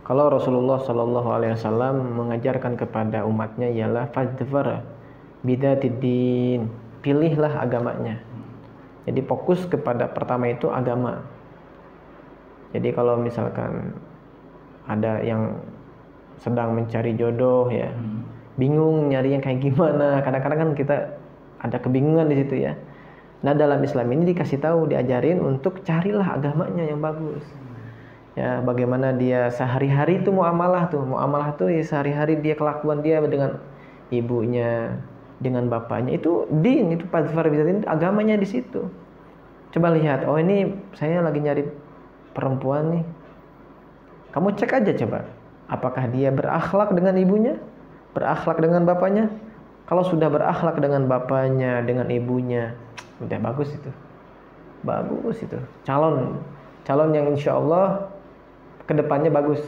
Kalau Rasulullah Shallallahu Alaihi Wasallam mengajarkan kepada umatnya ialah fadfar bidatid-din, pilihlah agamanya. Jadi fokus kepada pertama itu agama. Jadi kalau misalkan ada yang sedang mencari jodoh ya, bingung nyari yang kayak gimana, kadang-kadang kan kita ada kebingungan di situ ya. Nah dalam Islam ini dikasih tahu, diajarin untuk carilah agamanya yang bagus. Ya, bagaimana dia sehari-hari itu muamalah tuh ya sehari-hari dia kelakuan dia dengan ibunya, dengan bapaknya, itu din, itu fadfar bidatid, agamanya di situ. Coba lihat, oh ini saya lagi nyari perempuan nih. Kamu cek aja coba, apakah dia berakhlak dengan ibunya, berakhlak dengan bapaknya. Kalau sudah berakhlak dengan bapaknya, dengan ibunya, udah bagus itu. Bagus itu. Calon yang insya Allah kedepannya bagus.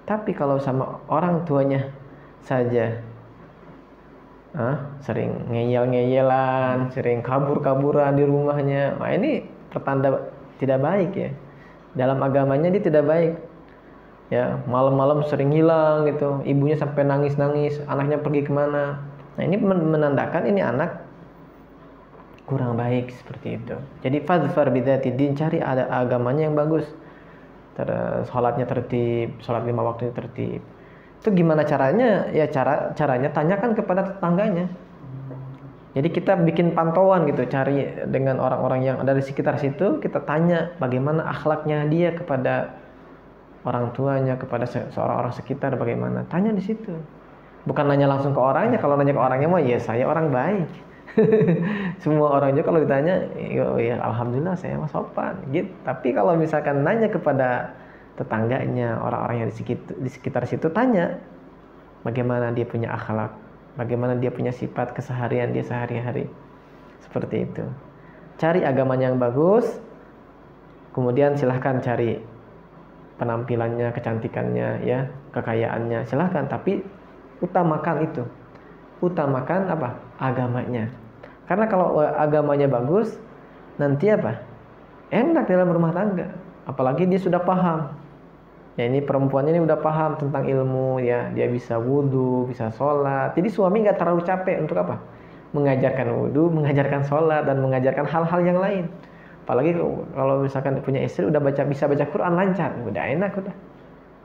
Tapi kalau sama orang tuanya saja sering ngeyel-ngeyelan, sering kabur-kaburan di rumahnya, nah ini pertanda tidak baik ya. Dalam agamanya dia tidak baik ya. Malam-malam sering hilang gitu, ibunya sampai nangis-nangis, anaknya pergi kemana. Nah ini menandakan ini anak kurang baik seperti itu. Jadi fadfar bidzatid-din, cari ada agamanya yang bagus. Sholatnya tertib, sholat 5 waktu tertib. Itu gimana caranya? Ya caranya tanyakan kepada tetangganya. Jadi kita bikin pantauan gitu, cari dengan orang-orang yang ada di sekitar situ, kita tanya bagaimana akhlaknya dia kepada orang tuanya, kepada seorang orang sekitar bagaimana. Tanya di situ. Bukan nanya langsung ke orangnya. Kalau nanya ke orangnya mah ya saya orang baik. Semua orang juga kalau ditanya, ya alhamdulillah saya mah sopan gitu. Tapi kalau misalkan nanya kepada tetangganya, orang-orang yang di sekitar situ, tanya bagaimana dia punya akhlak, bagaimana dia punya sifat keseharian dia sehari-hari. Seperti itu. Cari agamanya yang bagus, kemudian silahkan cari penampilannya, kecantikannya, ya, kekayaannya, silahkan. Tapi utamakan itu. Utamakan apa? Agamanya. Karena kalau agamanya bagus, nanti apa? Enak dalam rumah tangga. Apalagi dia sudah paham. Ya ini perempuannya ini udah paham tentang ilmu ya. Dia bisa wudu, bisa sholat. Jadi suami nggak terlalu capek untuk apa? Mengajarkan wudu, mengajarkan sholat, dan mengajarkan hal-hal yang lain. Apalagi kalau misalkan punya istri udah bisa baca Quran lancar. Udah enak udah.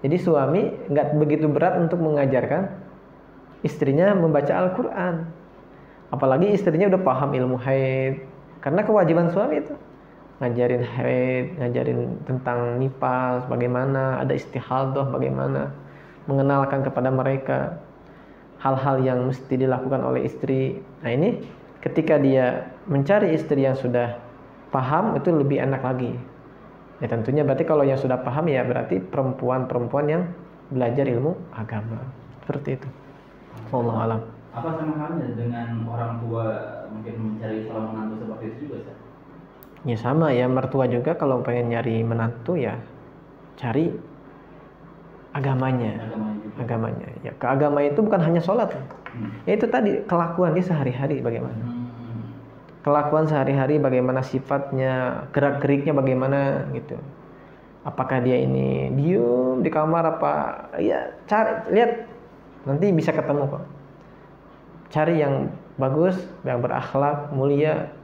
Jadi suami nggak begitu berat untuk mengajarkan istrinya membaca Al-Quran. Apalagi istrinya udah paham ilmu haid. Karena kewajiban suami itu ngajarin haid, ngajarin tentang nifas, bagaimana, ada istihadah, bagaimana, mengenalkan kepada mereka hal-hal yang mesti dilakukan oleh istri. Nah ini ketika dia mencari istri yang sudah paham, itu lebih enak lagi. Ya tentunya berarti kalau yang sudah paham ya berarti perempuan-perempuan yang belajar ilmu agama. Seperti itu. Wallahu a'lam. Apa sama halnya dengan orang tua mungkin mencari calon menantu seperti itu juga, Ustaz? Ya sama ya, mertua juga kalau pengen nyari menantu ya cari agamanya. Ya, keagama itu bukan hanya sholat. Ya itu tadi, kelakuan dia sehari-hari bagaimana. Kelakuan sehari-hari bagaimana, sifatnya, gerak-geriknya bagaimana gitu. Apakah dia ini diem di kamar apa? Ya cari, lihat, nanti bisa ketemu kok. Cari yang bagus, yang berakhlak, mulia.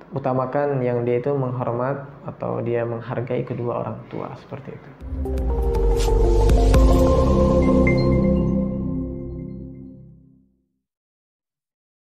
Utamakan yang dia itu menghormat atau dia menghargai kedua orang tua, seperti itu.